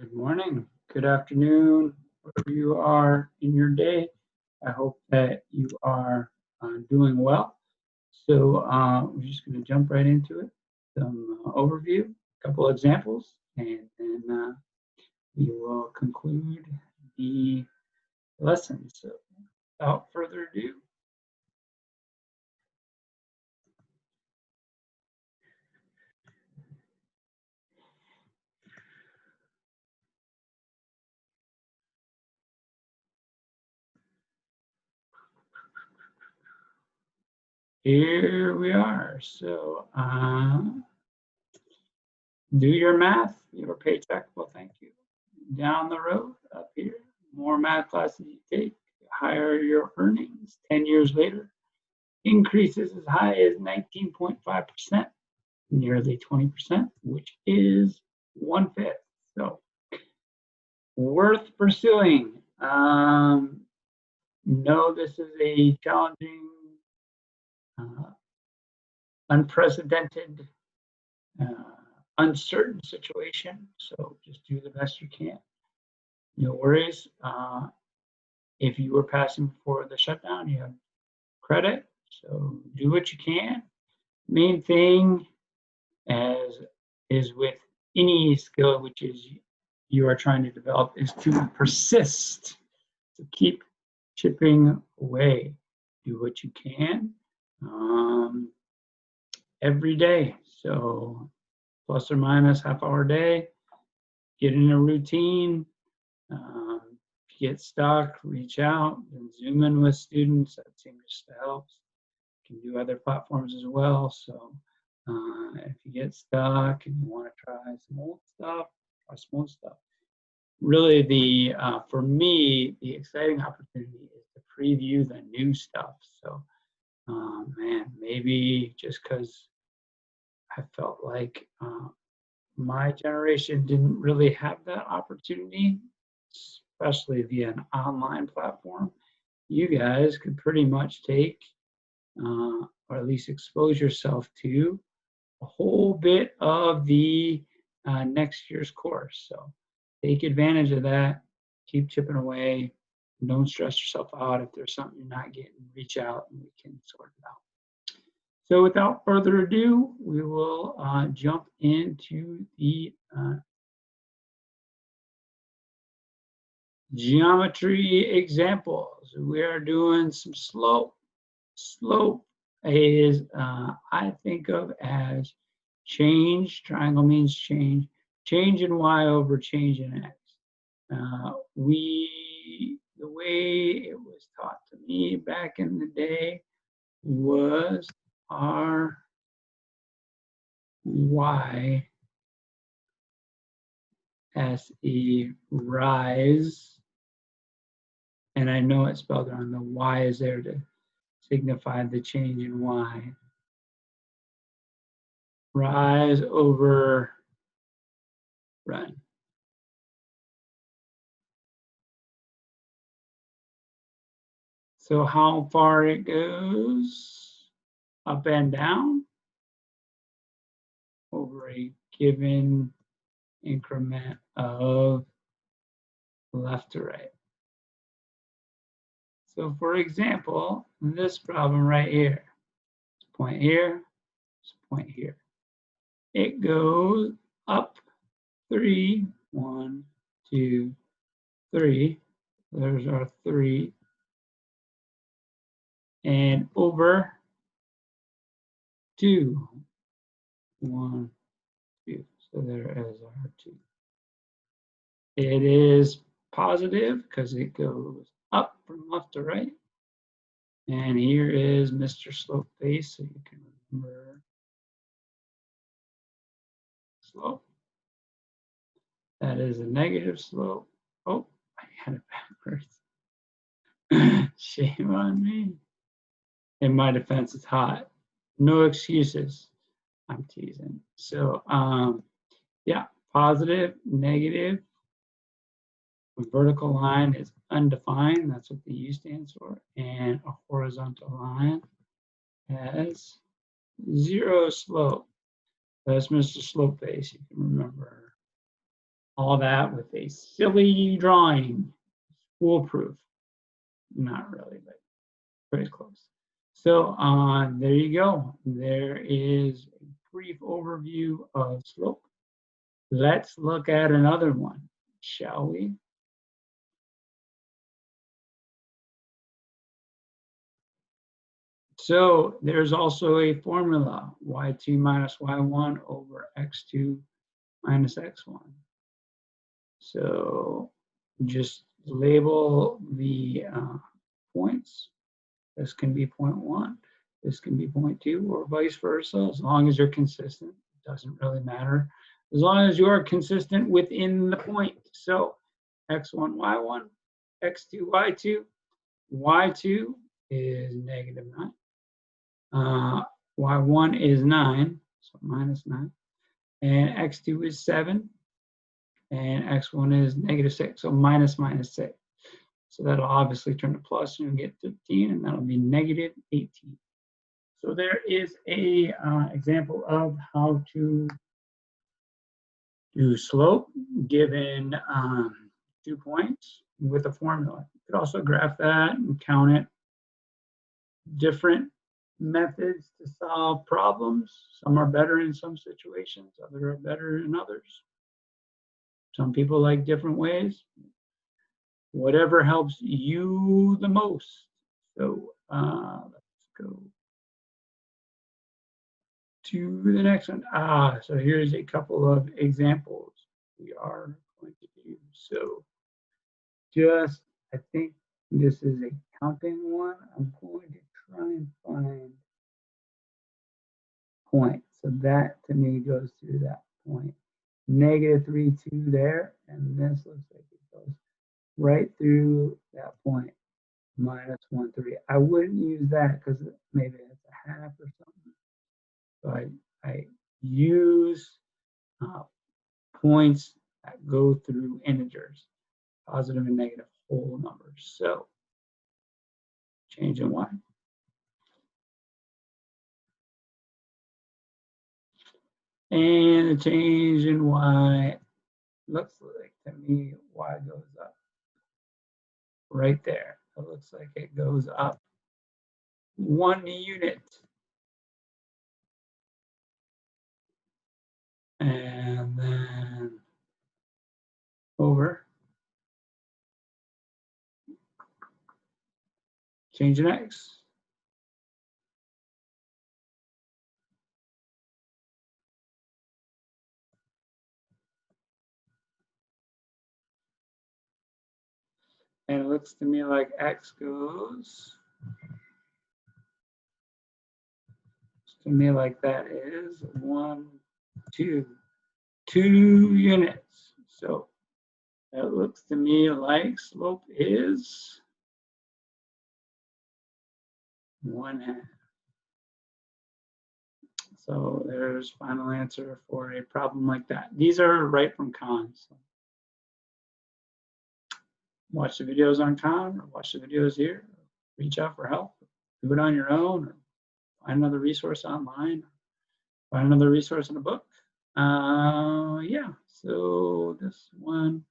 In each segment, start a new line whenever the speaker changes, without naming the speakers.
Good morning, good afternoon, wherever you are in your day. I hope that you are doing well. So we're just going to jump right into it. Some overview, a couple examples, and then we will conclude the lesson. So without further ado, here we are. So do your math, your paycheck will thank you. Down the road, up here, more math classes you take, the higher your earnings 10 years later. Increases as high as 19.5%, nearly 20%, which is 1/5. So worth pursuing. No, this is a challenging, uh, unprecedented, uncertain situation. So just do the best you can. No worries. If you were passing before the shutdown, you have credit. So do what you can. Main thing, as is with any skill which is you are trying to develop, is to persist, to keep chipping away. Do what you can every day. So plus or minus half-hour day, get in a routine. If you get stuck, reach out and Zoom in with students. That seems just helps. You can do other platforms as well. So if you get stuck and you want to try some old stuff, try some old stuff. Really, for me, the exciting opportunity is to preview the new stuff. So, man, maybe just because I felt like my generation didn't really have that opportunity, especially via an online platform, you guys could pretty much take, or at least expose yourself to, a whole bit of the next year's course. So take advantage of that, keep chipping away, don't stress yourself out. If there's something you're not getting, reach out and we can sort it out. So without further ado, we will jump into the geometry examples. We are doing some slope. Slope is, I think of as change, triangle means change, change in y over change in x. The way it was taught to me back in the day was r y s e, rise, and I know it's spelled wrong. The y is there to signify the change in y. Rise over run. So how far it goes, up and down, over a given increment of left to right. So for example, this problem right here, this point here, this point here. It goes up 3, 1, 2, 3. There's our 3. And over 2, 1, 2. So there is our 2. It is positive because it goes up from left to right. And here is Mr. Slope Face, so you can remember slope. That is a negative slope. Oh, I had it backwards. Shame on me. In my defense, it's hot. No excuses. I'm teasing. So, yeah, positive, negative. A vertical line is undefined. That's what the U stands for. And a horizontal line has 0 slope. That's Mr. Slope Face. You can remember all that with a silly drawing. Foolproof. Not really, but pretty close. So there you go. There is a brief overview of slope. Let's look at another one, shall we? So there's also a formula, y2 minus y1 over x2 minus x1. So just label the points. This can be 0.1, this can be 0.2, or vice versa, as long as you're consistent. It doesn't really matter, as long as you are consistent within the point. So x1, y1, x2, y2. Y2 is -9. Y1 is 9, so -9. And x2 is 7. And x1 is -6, so minus 6. So that'll obviously turn to plus, and you'll get 15, and that'll be -18. So there is a example of how to do slope given 2 points with a formula. You could also graph that and count it. Different methods to solve problems. Some are better in some situations, others are better in others. Some people like different ways. Whatever helps you the most. So let's go to the next one. So here's a couple of examples we are going to do. So just, I think this is a counting one. I'm going to try and find point. So that to me goes through that point. -3, 2 there, and this looks like it goes right through that point. -1, 3. I wouldn't use that because maybe it's a half or something. So I use points that go through integers, positive and negative whole numbers. So change in y. And the change in y looks like to me y goes up right there. It looks like it goes up 1 unit. And then over, change in x. And it looks to me like x goes to me like that is 1, 2, 2 units. So that looks to me like slope is 1/2. So there's final answer for a problem like that. These are right from Khan. So watch the videos on Khan, or watch the videos here. Reach out for help. Do it on your own, or find another resource online. Find another resource in a book. Yeah, so this one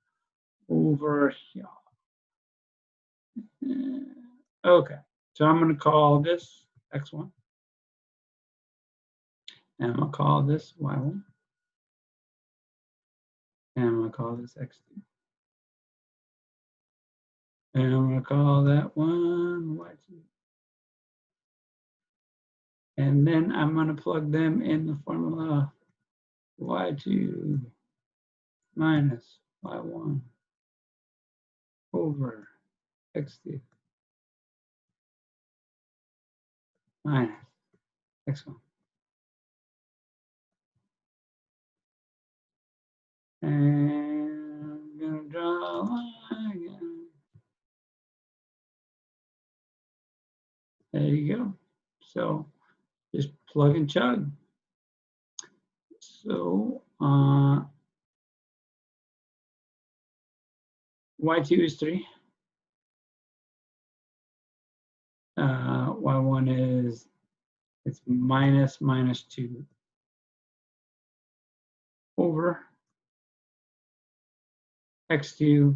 over here. Okay, so I'm going to call this x1. And I'm going to call this y1. And I'm going to call this x2. And I'm going to call that one y2. And then I'm going to plug them in the formula y2 minus y1 over x2 minus x1. And I'm going to draw a line again. There you go. So just plug and chug. So y2 is 3. Y1 is, it's minus 2 over x2, I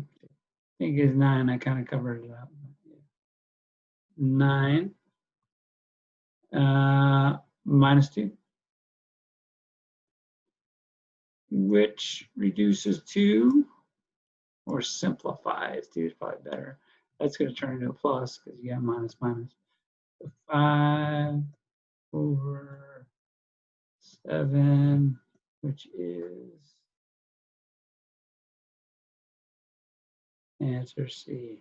think is 9. I kind of covered it up. 9 minus 2, which reduces to, or simplifies, 2 is probably better. That's going to turn into a plus because you got minus minus. So 5 over 7, which is answer C.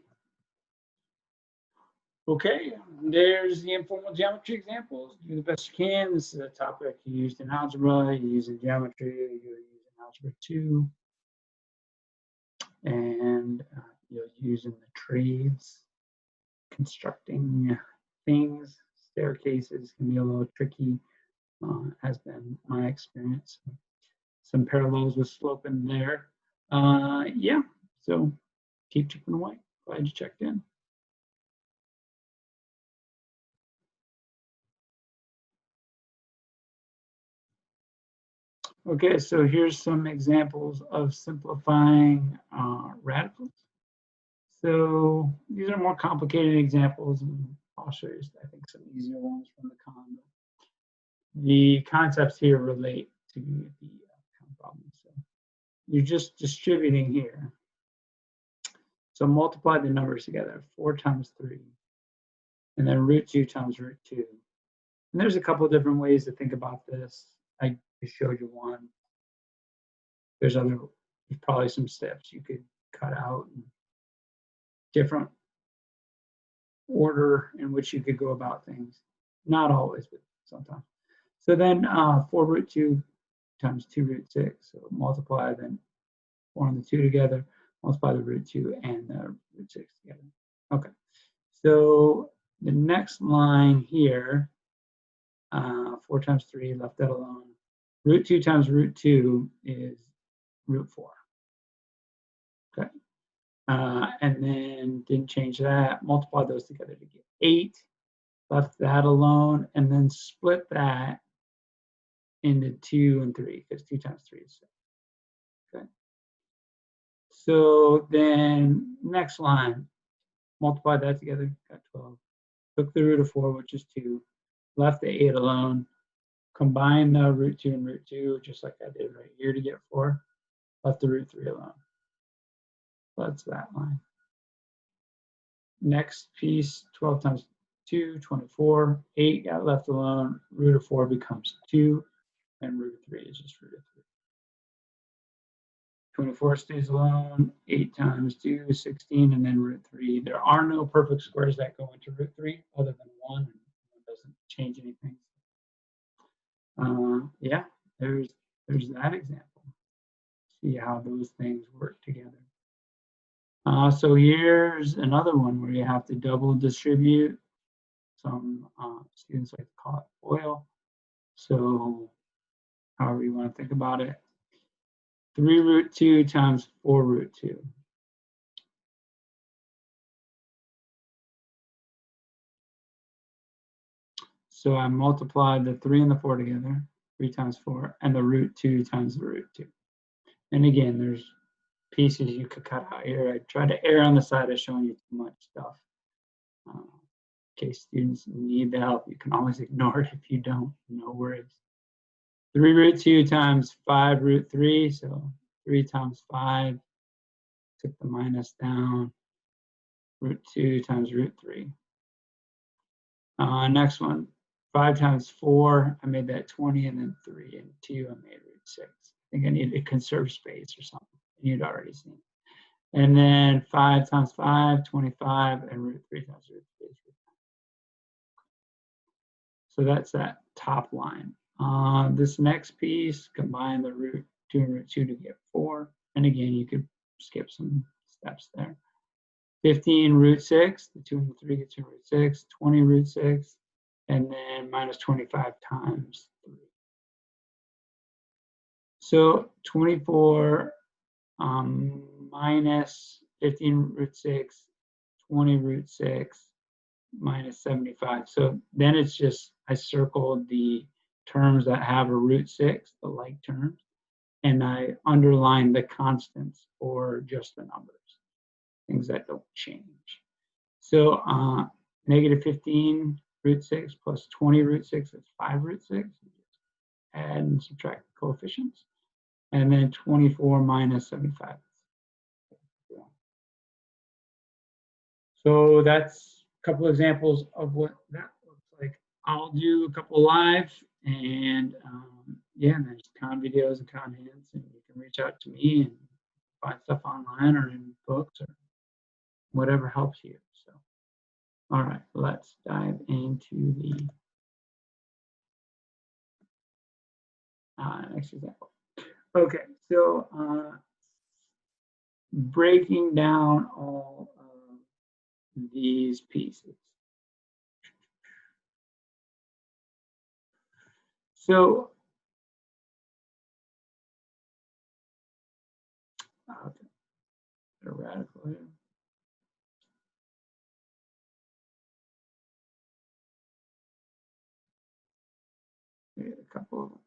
Okay, there's the informal geometry examples. Do the best you can. This is a topic you used in algebra, you use in geometry, you use in algebra 2, and you'll use in the trades. Constructing things, staircases can be a little tricky, has been my experience. Some parallels with slope in there. Yeah, so keep chipping away. Glad you checked in. Okay, so here's some examples of simplifying radicals. So these are more complicated examples, and I'll show you, I think, some easier ones from the con. The concepts here relate to the problem. So you're just distributing here. So multiply the numbers together, 4 times 3, and then root 2 times root 2. And there's a couple of different ways to think about this. I just showed you one. There's probably some steps you could cut out, and different order in which you could go about things. Not always, but sometimes. So then 4 root 2 times 2 root 6. So multiply then 4 and the 2 together, multiply the root 2 and the root 6 together. Okay. So the next line here, 4 times 3, left that alone. Root 2 times root 2 is root 4. Okay. And then didn't change that. Multiply those together to get 8. Left that alone, and then split that into 2 and 3, because 2 times 3 is 6. Okay. So then next line, multiply that together, got 12. Took the root of 4, which is 2. Left the 8 alone. Combine the root 2 and root 2, just like I did right here to get 4. Left the root 3 alone. That's that line. Next piece, 12 times 2, 24. 8 got left alone. Root of 4 becomes 2, and root of 3 is just root of 3. 24 stays alone. 8 times 2 is 16, and then root 3. There are no perfect squares that go into root 3 other than 1, and it doesn't change anything. Yeah, there's that example. See how those things work together. So here's another one where you have to double distribute. Some students like to call it FOIL. So however you want to think about it. 3 root 2 times 4 root 2. So I multiplied the 3 and the 4 together, 3 times 4, and the root 2 times the root 2. And again, there's pieces you could cut out here. I tried to err on the side of showing you too much stuff. In case students need the help, you can always ignore it if you don't. No worries. 3 root 2 times 5 root 3. So 3 times 5. Took the minus down. Root 2 times root 3. Next one. 5 times 4, I made that 20, and then 3 and 2, I made root 6. I think I needed to conserve space or something. You'd already seen. And then 5 times 5, 25, and root 3 times root 3. So that's that top line. This next piece, combine the root 2 and root 2 to get 4. And again, you could skip some steps there. 15 root 6, the 2 and the 3 gets you root 6, 20 root 6, and then minus 25 times 3. So 24 minus 15 root 6, 20 root 6, minus 75. So then it's just, I circled the terms that have a root 6, the like terms, and I underline the constants or just the numbers, things that don't change. So negative 15 root 6 plus 20 root 6 is 5 root 6. Add and subtract the coefficients. And then 24 minus 75. So that's a couple examples of what that looks like. I'll do a couple live, and yeah, and there's con videos and con hints, and you can reach out to me and find stuff online or in books or whatever helps you. So, all right, let's dive into the next example. Okay, so breaking down all of these pieces. So I'll put a radical here. Maybe a couple of them.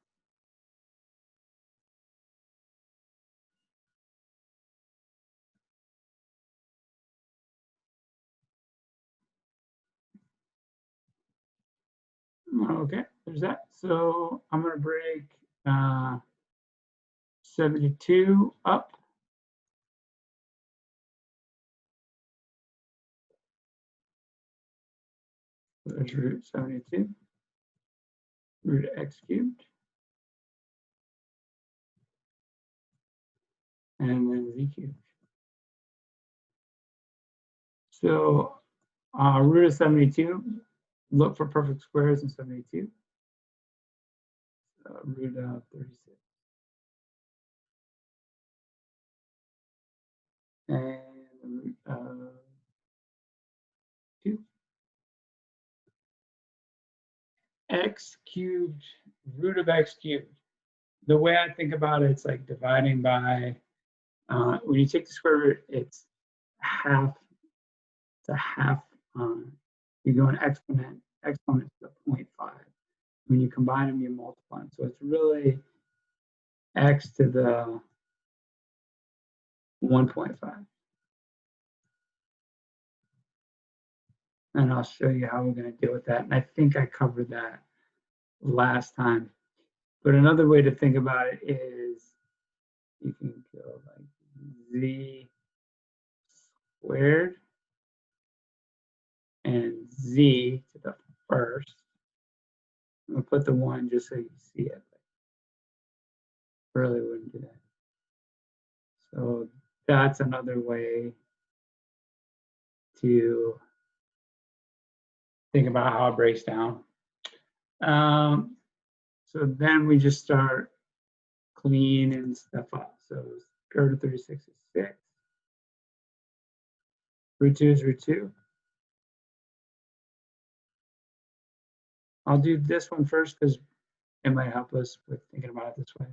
Okay, there's that. So I'm going to break 72 up. There's root 72, root of x cubed, and then z cubed. So root of 72, look for perfect squares in 72. Root of 36. And root of 2. X cubed, root of x cubed. The way I think about it, it's like dividing by, when you take the square root, it's half, it's a half, you go an exponent to the 0.5. When you combine them, you multiply them. So it's really x to the 1.5. And I'll show you how we're going to deal with that. And I think I covered that last time. But another way to think about it is you can go like z squared and z to the first. I'm going to put the 1 just so you see it. Really wouldn't do that. So that's another way to think about how it breaks down. So then we just start cleaning stuff up. So square root of 36 is 6. Root 2 is root 2. I'll do this one first because it might help us with thinking about it this way.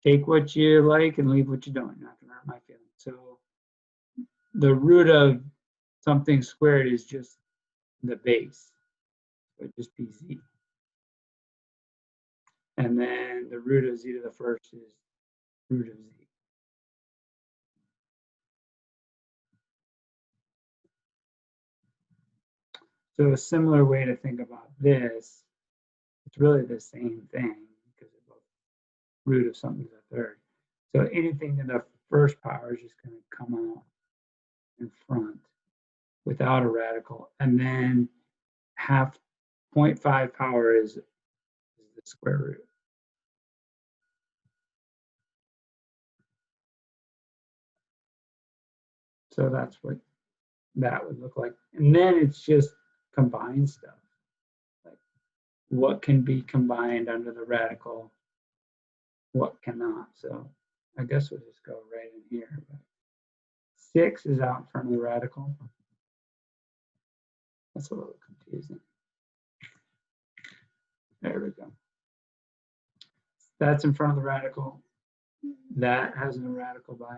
Take what you like and leave what you don't. You're not going to hurt my feelings. So the root of something squared is just the base. So it'd just be z. And then the root of z to the first is root of z. So a similar way to think about this, it's really the same thing because it's both root of something to the third. So anything in the first power is just going to come out in front without a radical. And then half 0.5 power is the square root. So that's what that would look like. And then it's just combined stuff. Like what can be combined under the radical, what cannot. So I guess we'll just go right in here. But 6 is out in front of the radical. That's a little confusing. There we go. That's in front of the radical. That has no radical by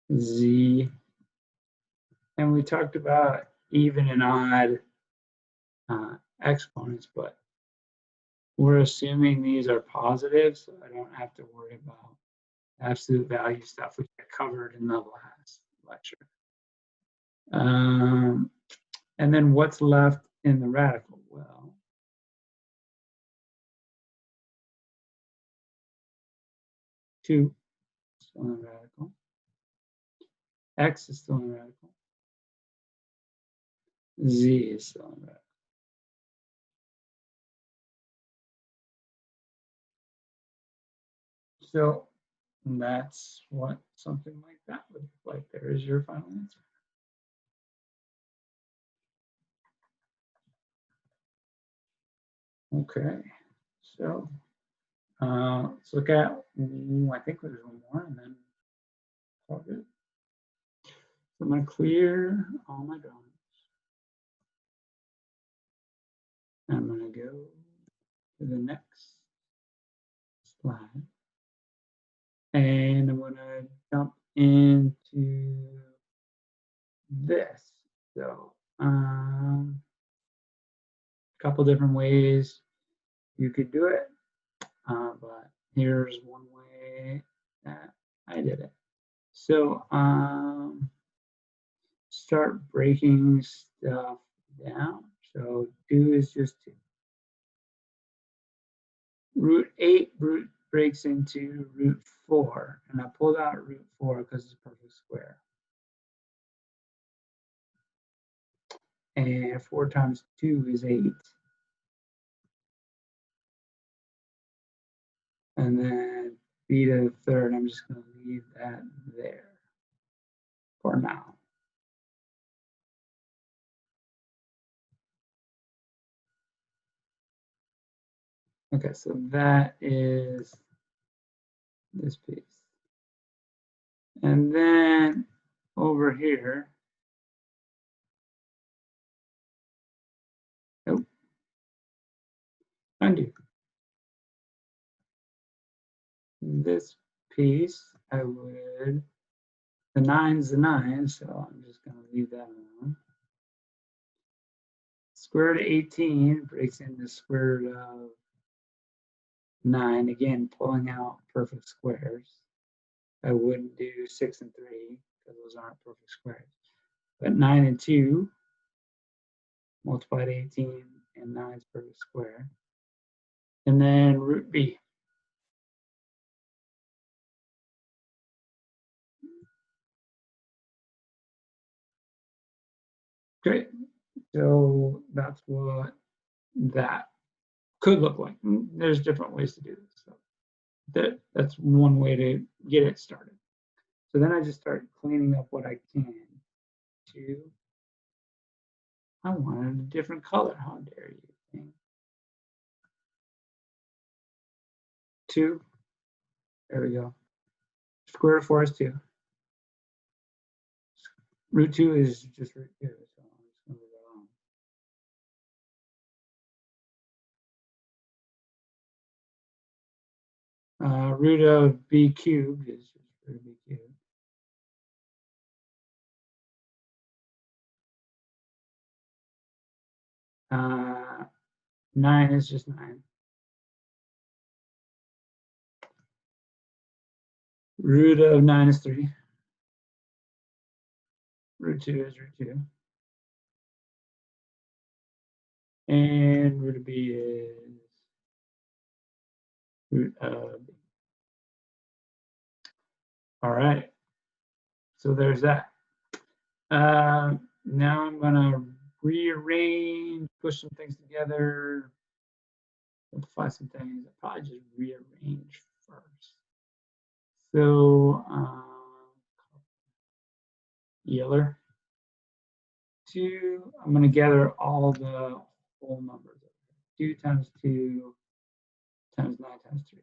it. Z. And we talked about even and odd exponents, but We're assuming these are positive, so I don't have to worry about absolute value stuff, which I covered in the last lecture. And then what's left in the radical? Well, 2 is still in the radical. X is still in the radical. Z is still in the radical. So that's what something like that would look like. There is your final answer. Okay, so let's look at, I think there's one more and then all good. So I'm going to clear all my drawings. I'm going to go to the next slide. And I'm going to jump into this. So a couple different ways you could do it, but here's one way that I did it. So start breaking stuff down. So 2 is just 2. Root 8 breaks into root 4, and I pulled out root 4 because it's a perfect square. And 4 times 2 is 8. And then b to the third, I'm just going to leave that there for now. Okay, so that is this piece. And then over here, oh, undo. This piece, I would, the 9's the 9, so I'm just going to leave that alone. Square root of 18 breaks into square root of 9, again, pulling out perfect squares. I wouldn't do 6 and 3 because those aren't perfect squares. But 9 and 2 multiplied 18 and 9 is perfect square. And then root b. Great. So that's what that could look like. There's different ways to do this. So that's one way to get it started. So then I just start cleaning up what I can. 2. I wanted a different color. How dare you think? 2. There we go. Square root of 4 is 2. Root 2 is just root 2. So I'm just going to leave it alone. Root of b cubed is just root of b cubed. Uh, 9 is just 9. Root of 9 is 3. Root 2 is root 2. And root of b is root of b. All right. So there's that. Now I'm going to rearrange, push some things together, simplify some things. I'll probably just rearrange first. So, Yeller. 2, I'm going to gather all the whole numbers. 2 times 2 times 9 times 3.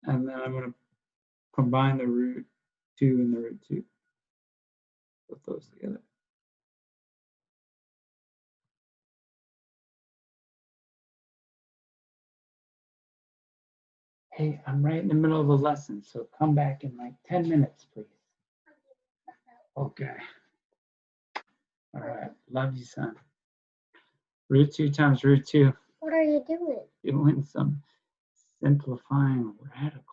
And then I'm going to combine the root 2 and the root 2. Put those together. Hey, I'm right in the middle of a lesson, so come back in like 10 minutes, please. Okay. All right. Love you, son. Root 2 times root 2.
What are you doing?
Doing some simplifying radicals.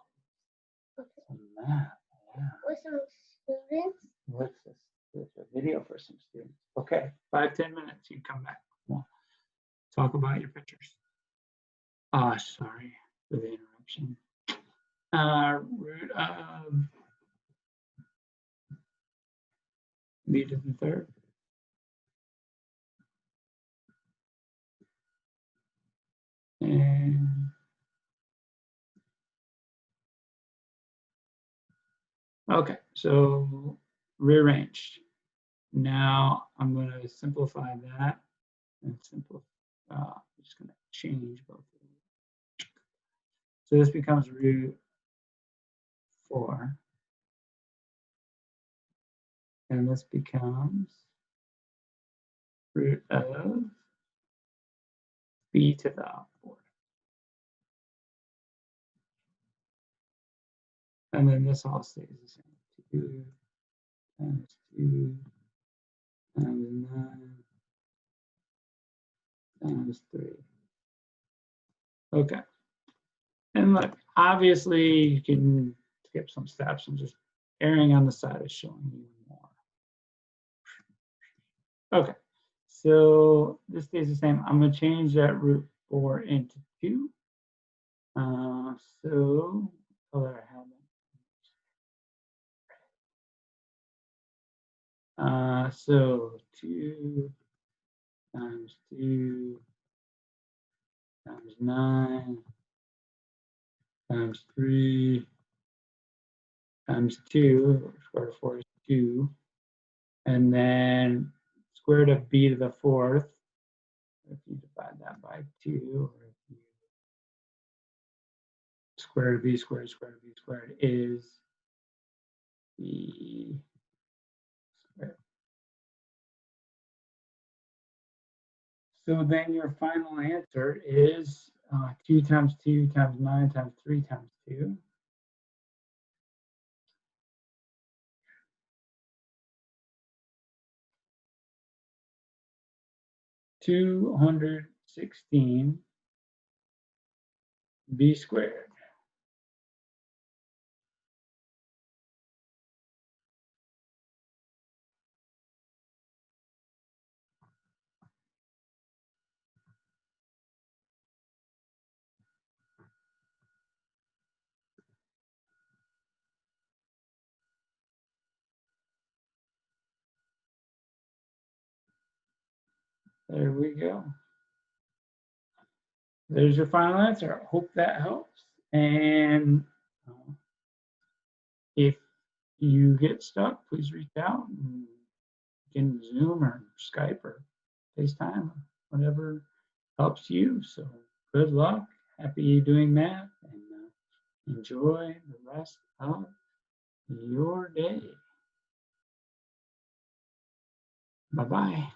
Some math. Yeah.
With some students?
What's this? There's a video for some students. Okay. 5-10 minutes. You come back. We'll talk about your pictures. Sorry for the interruption. Root of b to the third. And okay, so rearranged. Now I'm going to simplify that and simplify. I'm just going to change both of them. So this becomes root 4. And this becomes root of b to the 4th. And then this all stays the same. 2 times 2 times 9 times 3. Okay. And look, obviously you can skip some steps. I'm just erring on the side of showing you more. Okay. So this stays the same. I'm going to change that root 4 into 2. So color I have it. So 2 times 2 times 9 times 3 times 2, square root of 4 is 2. And then square root of b to the 4th. If you divide that by 2, or if you square root of b squared is b squared. So then your final answer is 2 times 2 times 9 times 3 times 2. (216) b squared. There we go. There's your final answer. Hope that helps. And if you get stuck, please reach out. And you can Zoom or Skype or FaceTime or whatever helps you. So good luck. Happy doing math, and enjoy the rest of your day. Bye-bye.